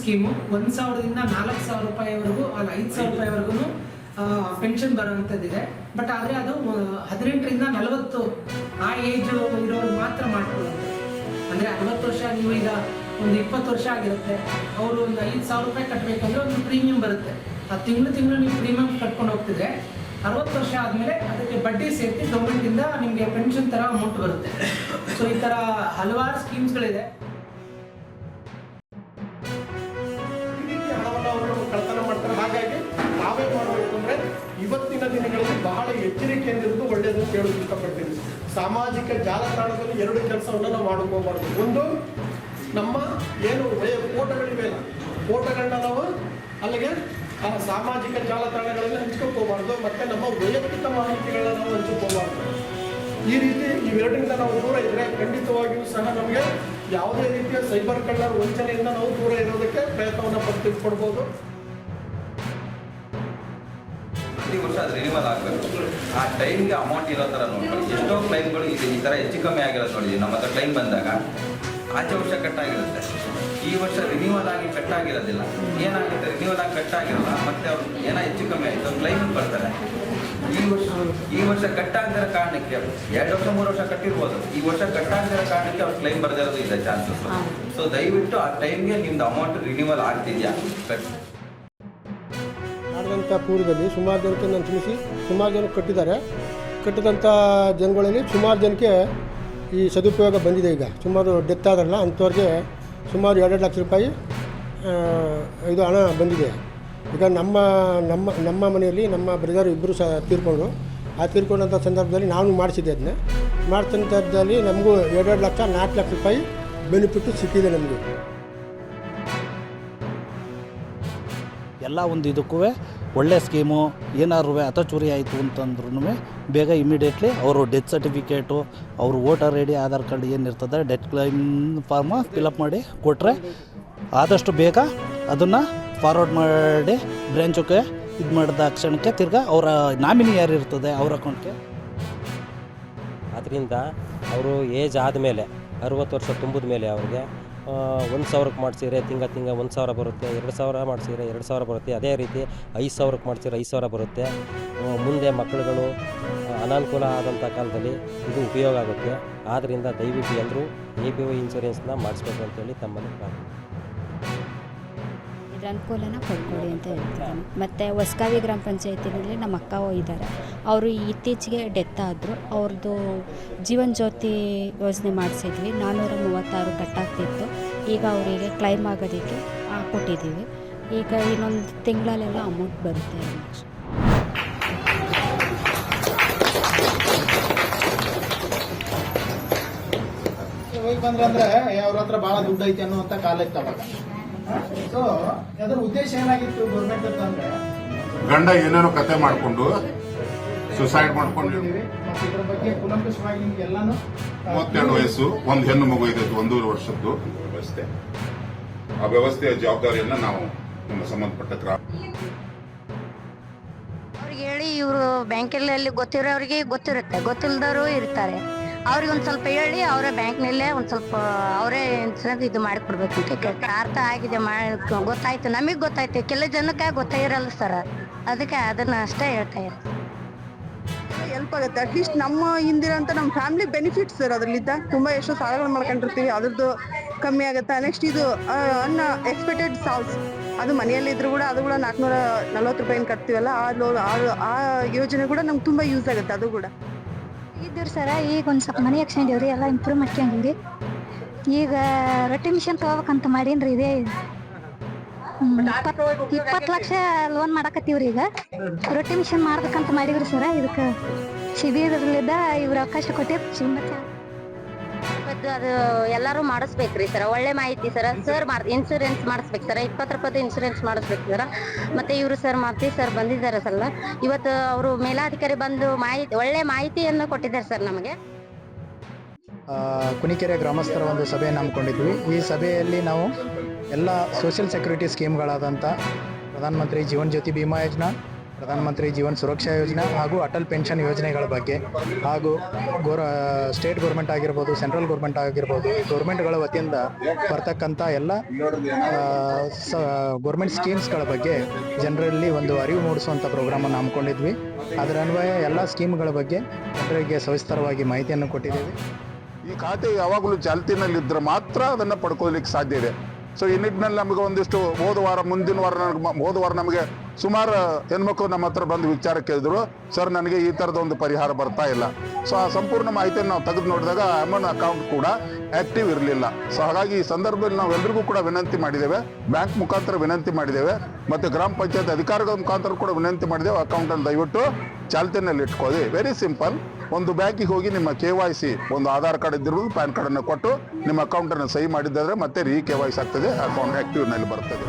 Scheme 1,000ದಿಂದ 4,000 ರೂಪಾಯಿವರೆಗೂ, ಅಲ್ಲ 5,000 ರೂಪಾಯಿವರೆಗೂ ಪೆನ್ಷನ್ ಬರೋವಂಥದ್ದಿದೆ. ಬಟ್ ಆದರೆ ಅದು 18ರಿಂದ 40 ಆ ಏಜ್ ಇರೋರು ಮಾತ್ರ ಮಾಡ್ಕೊಳ್ಳೋದು. ಅಂದರೆ 60 ವರ್ಷ, ನೀವು ಈಗ ಒಂದು 20 ವರ್ಷ ಆಗಿರುತ್ತೆ, ಅವರು ಒಂದು 5,000 ರೂಪಾಯಿ ಕಟ್ಟಬೇಕಂದ್ರೆ ಒಂದು ಪ್ರೀಮಿಯಂ ಬರುತ್ತೆ. ಆ ತಿಂಗಳು ನೀವು ಪ್ರೀಮಿಯಂ ಕಟ್ಕೊಂಡು ಹೋಗ್ತಿದ್ರೆ 60 ವರ್ಷ ಆದಮೇಲೆ ಅದಕ್ಕೆ ಬಡ್ಡಿ ಸೇರಿಸಿ ಗೌರ್ಮೆಂಟಿಂದ ನಿಮಗೆ ಪೆನ್ಷನ್ ಥರ ಅಮೌಂಟ್ ಬರುತ್ತೆ. ಸೊ ಈ ಥರ ಹಲವಾರು ಸ್ಕೀಮ್ಸ್ಗಳಿದೆ. ಕಳ್ತನ ಮಾಡ್ತಾರೆ. ಹಾಗಾಗಿ ನಾವೇ ಮಾಡಬೇಕು ಅಂದರೆ ಇವತ್ತಿನ ದಿನಗಳಲ್ಲಿ ಬಹಳ ಎಚ್ಚರಿಕೆಯಿಂದಿರುವುದು ಒಳ್ಳೆಯದು ಅಂತ ಹೇಳೋದು ಇಷ್ಟಪಡ್ತೀನಿ. ಸಾಮಾಜಿಕ ಜಾಲತಾಣದಲ್ಲಿ 2 ಕೆಲಸವನ್ನು ನಾವು ಮಾಡ್ಕೋಬಾರ್ದು. ಒಂದು, ನಮ್ಮ ಏನು ಫೋಟೋಗಳಿವೆ, ಫೋಟೋಗಳನ್ನ ನಾವು ಅಲ್ಲಿಗೆ ಸಾಮಾಜಿಕ ಜಾಲತಾಣಗಳಲ್ಲಿ ಹಂಚ್ಕೋಬಾರ್ದು. ಮತ್ತು ನಮ್ಮ ವೈಯಕ್ತಿಕ ಮಾಹಿತಿಗಳನ್ನ ನಾವು ಹಂಚ್ಕೋಬಾರ್ದು. ಈ ರೀತಿ ಇವೆರಡರಿಂದ ನಾವು ದೂರ ಇದ್ದರೆ ಖಂಡಿತವಾಗಿಯೂ ಸಹ ನಮಗೆ ಯಾವುದೇ ರೀತಿಯ ಸೈಬರ್ ಕಳ್ಳರ ವಂಚನೆಯಿಂದ ನಾವು ದೂರ ಇರೋದಕ್ಕೆ ಪ್ರಯತ್ನವನ್ನು ಪಡ್ಕೊಳ್ಬೋದು. ಪ್ರತಿ ವರ್ಷ ಅದು ರಿನಿವಲ್ ಆಗಬೇಕು. ಆ ಟೈಮ್ಗೆ ಅಮೌಂಟ್ ಇರೋ ಥರ ನೋಡ್ಕೊಳ್ಳಿ. ಎಷ್ಟೋ ಕ್ಲೈಮ್ಗಳು ಈ ಥರ ಹೆಚ್ಚು ಕಮ್ಮಿ ಆಗಿರೋದು ನೋಡಿದ್ದೀವಿ. ನಮ್ಮ ಹತ್ರ ಕ್ಲೈಮ್ ಬಂದಾಗ ಆಚೆ ವರ್ಷ ಕಟ್ಟಾಗಿರುತ್ತೆ, ಈ ವರ್ಷ ರಿನ್ಯೂವಲ್ ಆಗಿ ಕಟ್ಟಾಗಿರೋದಿಲ್ಲ. ಏನಾಗುತ್ತೆ, ರಿನ್ಯೂವಲ್ ಆಗಿ ಕಟ್ಟಾಗಿರಲ್ಲ, ಮತ್ತೆ ಅವ್ರು ಏನೋ ಹೆಚ್ಚು ಕಮ್ಮಿ ಆಯಿತು ಕ್ಲೈಮಿಗೆ ಬರ್ತಾರೆ. ಈ ವರ್ಷ ಕಟ್ಟಾಗದಿರೋ ಕಾರಣಕ್ಕೆ 2 ವರ್ಷ 3 ವರ್ಷ ಕಟ್ಟಿರ್ಬೋದು, ಈ ವರ್ಷ ಕಟ್ಟಾಗದಿರೋ ಕಾರಣಕ್ಕೆ ಅವ್ರು ಕ್ಲೈಮ್ ಬರ್ದಿರೋದು ಇದೆ ಚಾನ್ಸಸ್. ಸೊ ದಯವಿಟ್ಟು ಆ ಟೈಮ್ಗೆ ನಿಮ್ದು ಅಮೌಂಟ್ ರಿನ್ಯೂವಲ್ ಆಗ್ತಿದೆಯಾ ಆದಂಥ ಪೂರ್ವದಲ್ಲಿ ಸುಮಾರು ಜನಕ್ಕೆ ನಾನು ತಿಳಿಸಿ ಸುಮಾರು ಜನಕ್ಕೆ ಕಟ್ಟಿದ್ದಾರೆ. ಕಟ್ಟಿದಂಥ ಜನಗಳಲ್ಲಿ ಸುಮಾರು ಜನಕ್ಕೆ ಈ ಸದುಪಯೋಗ ಬಂದಿದೆ. ಈಗ ಸುಮಾರು ಡೆತ್ ಆದ್ರಲ್ಲ ಅಂಥವ್ರಿಗೆ ಸುಮಾರು 2 ಲಕ್ಷ ರೂಪಾಯಿ ಇದು ಹಣ ಬಂದಿದೆ. ಈಗ ನಮ್ಮ ಮನೆಯಲ್ಲಿ ನಮ್ಮ ಬ್ರದರ್ ಇಬ್ಬರು ಸಹ ತೀರ್ಕೊಂಡು, ಆ ತೀರ್ಕೊಂಡಂಥ ಸಂದರ್ಭದಲ್ಲಿ ನಾನು ಮಾಡಿಸಿದ್ದೆ. ಅದನ್ನ ಮಾಡಿಸಿದಂಥದ್ದಲ್ಲಿ ನಮಗೂ 2 ಲಕ್ಷ 4 ಲಕ್ಷ ರೂಪಾಯಿ ಬೆನಿಫಿಟ್ಟು ಸಿಕ್ಕಿದೆ ನಮಗೆ. ಎಲ್ಲ ಒಂದು ಇದಕ್ಕೂ ಒಳ್ಳೆ ಸ್ಕೀಮು. ಏನಾದ್ರು ಹತಚೂರಿ ಆಯಿತು ಅಂತಂದ್ರೂ ಬೇಗ ಇಮಿಡಿಯೇಟ್ಲಿ ಅವರು ಡೆತ್ ಸರ್ಟಿಫಿಕೇಟು, ಅವರು voter I D, Aadhaar card ಏನಿರ್ತದೆ, ಡೆತ್ ಕ್ಲೈಮ್ ಫಾರ್ಮ ಫಿಲಪ್ ಮಾಡಿ ಕೊಟ್ಟರೆ ಆದಷ್ಟು ಬೇಗ ಅದನ್ನು ಫಾರ್ವರ್ಡ್ ಮಾಡಿ ಬ್ರ್ಯಾಂಚಕ್ಕೆ ಇದು ಮಾಡಿದ ಕ್ಷಣಕ್ಕೆ ತಿರ್ಗಾ ಅವರ ನಾಮಿನಿ ಯಾರು ಇರ್ತದೆ ಅವ್ರ ಅಕೌಂಟ್ಗೆ. ಅದರಿಂದ ಅವರು ಏಜ್ ಆದಮೇಲೆ 60 ವರ್ಷ ತುಂಬಿದ ಮೇಲೆ ಅವ್ರಿಗೆ 1,000ಕ್ಕೆ ಮಾಡಿಸಿದ್ರೆ ತಿಂಗ 1,000 ಬರುತ್ತೆ, 2,000 ಮಾಡಿಸಿದ್ರೆ 2,000 ಬರುತ್ತೆ. ಅದೇ ರೀತಿ 5,000ಕ್ಕೆ ಮಾಡಿಸಿದ್ರೆ 5,000 ಬರುತ್ತೆ. ಮುಂದೆ ಮಕ್ಕಳುಗಳು ಅನಾನುಕೂಲ ಆದಂಥ ಕಾಲದಲ್ಲಿ ಇದು ಉಪಯೋಗ ಆಗುತ್ತೆ. ಆದ್ದರಿಂದ ದಯವಿಟ್ಟು ಎಲ್ಲರೂ APY ಇನ್ಶೂರೆನ್ಸ್ನ ಮಾಡಿಸ್ಬೇಕು ಅಂತೇಳಿ ತಮ್ಮಲ್ಲಿ ಪ್ರಾರ್ಥನೆ. ಇದು ಅನುಕೂಲನ ಕೊಡ್ಕೊಡಿ ಅಂತ ಹೇಳ್ತೀನಿ. ಮತ್ತು ಹೊಸಕಾವಿ ಗ್ರಾಮ ಪಂಚಾಯತಿನಲ್ಲಿ ನಮ್ಮ ಅಕ್ಕ ಇದ್ದಾರೆ, ಅವರು ಇತ್ತೀಚೆಗೆ ಡೆತ್ ಆದರು. ಅವ್ರದ್ದು ಜೀವನ್ ಜ್ಯೋತಿ ಯೋಜನೆ ಮಾಡಿಸಿದ್ವಿ, 436 ಕಟ್ಟಾಗ್ತಿತ್ತು. ಈಗ ಅವರಿಗೆ ಕ್ಲೈಮ್ ಆಗೋದಕ್ಕೆ ಕೊಟ್ಟಿದ್ದೀವಿ. ಈಗ ಇನ್ನೊಂದು ತಿಂಗಳಲ್ಲೆಲ್ಲ ಅಮೌಂಟ್ ಬರುತ್ತೆ. ಹೋಗಿ ಬಂದ್ರೆ ಅವ್ರ ಹತ್ರ ಭಾಳ ದುಡ್ಡು ಐತೆ ಅನ್ನುವಂಥ ಕಾಲ ಇತ್ತು ಅವಾಗ. ಸೊ ಅದರ ಉದ್ದೇಶ ಏನಾಗಿತ್ತು ಗೌರ್ಮೆಂಟ್ ಅಂತಂದ್ರೆ, ಗಂಡ ಏನೇನೋ ಕತೆ ಮಾಡ್ಕೊಂಡು ಸುಸೈಡ್ ಮಾಡ್ಕೊಂಡು ಇದ್ರ ಬಗ್ಗೆ ಕುಲಂಕುಷವಾಗಿ ಎಲ್ಲಾನು 32 ವಯಸ್ಸು, ಒಂದು ಹೆಣ್ಣು ಮಗು ಇದೆ, 1.5 ವರ್ಷದ್ದು ವ್ಯವಸ್ಥೆ. ಆ ವ್ಯವಸ್ಥೆಯ ಜವಾಬ್ದಾರಿಯನ್ನ ನಾವು ನಮ್ಮ ಸಂಬಂಧಪಟ್ಟ ಅವ್ರಿಗೆ ಹೇಳಿ, ಇವರು ಬ್ಯಾಂಕಲ್ಲಿ ಗೊತ್ತಿರೋರಿಗೆ ಗೊತ್ತಿರುತ್ತೆ, ಗೊತ್ತಿಲ್ಲದವರು ಇರ್ತಾರೆ. ಅವ್ರಿಗೆ ಒಂದು ಸ್ವಲ್ಪ ಹೇಳಿ ಅವರೇ ಬ್ಯಾಂಕ್ನಲ್ಲೇ ಒಂದು ಸ್ವಲ್ಪ ಅವರೇ ಇನ್ಸೂರೆನ್ಸ್ ಇದು ಮಾಡಿಕೊಡ್ಬೇಕು ಅಂತ ಅರ್ಥ ಆಗಿದೆ. ಗೊತ್ತಾಯ್ತು, ನಮಗೆ ಗೊತ್ತಾಯ್ತು, ಕೆಲವು ಜನಕ್ಕೆ ಗೊತ್ತೇ ಇರಲ್ಲ ಸರ್. ಅದಕ್ಕೆ ಅದನ್ನ ಅಷ್ಟೇ ಹೇಳ್ತಾ ಇರೋದು. ಹೆಲ್ಪ್ ಆಗುತ್ತೆ. ಅಟ್ಲೀಸ್ಟ್ ನಮ್ಮ ಹಿಂದಿರೋಂಥ ನಮ್ಮ ಫ್ಯಾಮಿಲಿ ಬೆನಿಫಿಟ್ಸ್ ಸರ್ ಅದರಲ್ಲಿದ್ದ ತುಂಬ ಎಷ್ಟೋ ಸಾಲಗಳು ಮಾಡ್ಕೊಂಡಿರ್ತೀವಿ, ಅದ್ರದ್ದು ಕಮ್ಮಿ ಆಗುತ್ತೆ. ನೆಕ್ಸ್ಟ್ ಇದು ಎಕ್ಸ್ಪೆಕ್ಟೆಡ್ ಸಾಲ್ಸ್, ಅದು ಮನೆಯಲ್ಲಿದ್ರು ಕೂಡ ಅದು ಕೂಡ 440 ರೂಪಾಯಿನ ಕಟ್ತೀವಲ್ಲ, ಆ ಯೋಜನೆ ಕೂಡ ನಮ್ಗೆ ತುಂಬ ಯೂಸ್ ಆಗುತ್ತೆ. ಅದು ಕೂಡ ಇದ್ದೀವಿ ಸರ. ಈಗ ಒಂದು ಸ್ವಲ್ಪ ಮನೆ ಹಾಕ್ಸ್ಕೊಂಡಿವ್ರಿ, ಎಲ್ಲ ಇಂಪ್ರೂವ್ ಮಾಡ್ಕೊಂಡಿವ್ರಿ. ಈಗ ರೊಟ್ಟಿ ಮಿಷನ್ ತೊಗೋಬೇಕಂತ ಮಾಡೀನ್ರಿ. ಇದೇ 20 ಲಕ್ಷ ಲೋನ್ ಮಾಡಕತ್ತೀವ್ರಿ. ಈಗ ರೊಟ್ಟಿ ಮಿಷನ್ ಮಾಡ್ಬೇಕಂತ ಮಾಡಿವ್ರಿ ಸರ. ಇದಕ್ಕೆ ಶಿಬಿರದಲ್ಲಿದ್ದ ಇವ್ರ ಅವಕಾಶ ಕೊಟ್ಟಿದ್ದು ಅದು ಎಲ್ಲರೂ ಮಾಡಿಸ್ಬೇಕ್ರಿ ಸರ್. ಒಳ್ಳೆ ಮಾಹಿತಿ ಸರ್. ಇನ್ಸೂರೆನ್ಸ್ ಮಾಡಿಸ್ಬೇಕು ಸರ್, 20 ರೂಪಾಯಿ ಇನ್ಸೂರೆನ್ಸ್ ಮಾಡಿಸ್ಬೇಕು ಸರ್. ಮತ್ತೆ ಇವರು ಸರ್ ಮಾತಿ ಸರ್ ಬಂದಿದ್ದಾರೆ ಸರ್. ಇವತ್ತು ಅವರು ಮೇಲಾಧಿಕಾರಿ ಬಂದು ಒಳ್ಳೆ ಮಾಹಿತಿಯನ್ನು ಕೊಟ್ಟಿದ್ದಾರೆ ಸರ್ ನಮಗೆ. ಕುಣಿಕೆರೆ ಗ್ರಾಮಸ್ಥರ ಒಂದು ಸಭೆಯನ್ನು ಹಮ್ಮಿಕೊಂಡಿದ್ವಿ. ಈ ಸಭೆಯಲ್ಲಿ ನಾವು ಎಲ್ಲ ಸೋಷಿಯಲ್ ಸೆಕ್ಯೂರಿಟಿ ಸ್ಕೀಮ್ಗಳಾದಂಥ ಪ್ರಧಾನಮಂತ್ರಿ ಜೀವನ್ ಜ್ಯೋತಿ ಬಿಮಾ ಯೋಜನಾ, ಪ್ರಧಾನಮಂತ್ರಿ ಜೀವನ್ ಸುರಕ್ಷಾ ಯೋಜನೆ ಹಾಗೂ ಅಟಲ್ ಪೆನ್ಷನ್ ಯೋಜನೆಗಳ ಬಗ್ಗೆ ಹಾಗೂ ಸ್ಟೇಟ್ ಗೌರ್ಮೆಂಟ್ ಆಗಿರ್ಬೋದು, ಸೆಂಟ್ರಲ್ ಗೌರ್ಮೆಂಟ್ ಆಗಿರ್ಬೋದು, ಗೌರ್ಮೆಂಟ್ಗಳ ವತಿಯಿಂದ ಬರ್ತಕ್ಕಂಥ ಎಲ್ಲ ಗೌರ್ಮೆಂಟ್ ಸ್ಕೀಮ್ಸ್ಗಳ ಬಗ್ಗೆ ಜನರಲ್ಲಿ ಒಂದು ಅರಿವು ಮೂಡಿಸುವಂಥ ಪ್ರೋಗ್ರಾಮನ್ನು ಹಮ್ಮಿಕೊಂಡಿದ್ವಿ. ಅದರ ಅನ್ವಯ ಎಲ್ಲ ಸ್ಕೀಮ್ಗಳ ಬಗ್ಗೆ ಜನರಿಗೆ ಸವಿಸ್ತರವಾಗಿ ಮಾಹಿತಿಯನ್ನು ಕೊಟ್ಟಿದ್ದೇವೆ. ಈ ಖಾತೆ ಯಾವಾಗಲೂ ಚಾಲ್ತಿನಲ್ಲಿದ್ದರೆ ಮಾತ್ರ ಅದನ್ನು ಪಡ್ಕೊಳ್ಳಿಕ್ಕೆ ಸಾಧ್ಯ ಇದೆ. ಸೊ ಈ ನಿಟ್ಟಿನಲ್ಲಿ ನಮಗೆ ಒಂದಿಷ್ಟು ಹೋದ ವಾರ ನಮಗೆ ಸುಮಾರು ಹೆಣ್ಮಕ್ಳು ನಮ್ಮ ಹತ್ರ ಬಂದು ವಿಚಾರ ಕೇಳಿದ್ರು, ಸರ್ ನನಗೆ ಈ ಥರದ ಒಂದು ಪರಿಹಾರ ಬರ್ತಾ ಇಲ್ಲ. ಸೊ ಆ ಸಂಪೂರ್ಣ ಮಾಹಿತಿಯನ್ನು ನಾವು ತೆಗೆದು ನೋಡಿದಾಗ ಅಮ್ಮನ ಅಕೌಂಟ್ ಕೂಡ ಆಕ್ಟಿವ್ ಇರಲಿಲ್ಲ. ಸೊ ಹಾಗಾಗಿ ಈ ಸಂದರ್ಭದಲ್ಲಿ ನಾವು ಎಲ್ಲರಿಗೂ ಕೂಡ ವಿನಂತಿ ಮಾಡಿದ್ದೇವೆ, ಬ್ಯಾಂಕ್ ಮುಖಾಂತರ ವಿನಂತಿ ಮಾಡಿದ್ದೇವೆ, ಮತ್ತು ಗ್ರಾಮ ಪಂಚಾಯತ್ ಅಧಿಕಾರಿಗಳ ಮುಖಾಂತರ ಕೂಡ ವಿನಂತಿ ಮಾಡಿದ್ದೇವೆ. ಅಕೌಂಟನ್ನು ದಯವಿಟ್ಟು ಚಾಲ್ತಿನಲ್ಲಿ ಇಟ್ಕೊಳ್ಳಿ. Very simple. ಒಂದು ಬ್ಯಾಂಕಿಗೆ ಹೋಗಿ ನಿಮ್ಮ KYC, ಒಂದು ಆಧಾರ್ ಕಾರ್ಡ್ ಇದ್ದಿರೋದು, ಪ್ಯಾನ್ ಕಾರ್ಡನ್ನು ಕೊಟ್ಟು ನಿಮ್ಮ ಅಕೌಂಟನ್ನು ಸಹಿ ಮಾಡಿದ್ದಾದರೆ ಮತ್ತೆ KYC ಆಗ್ತದೆ, ಅಕೌಂಟ್ ಆಕ್ಟಿವ್ನಲ್ಲಿ ಬರ್ತದೆ.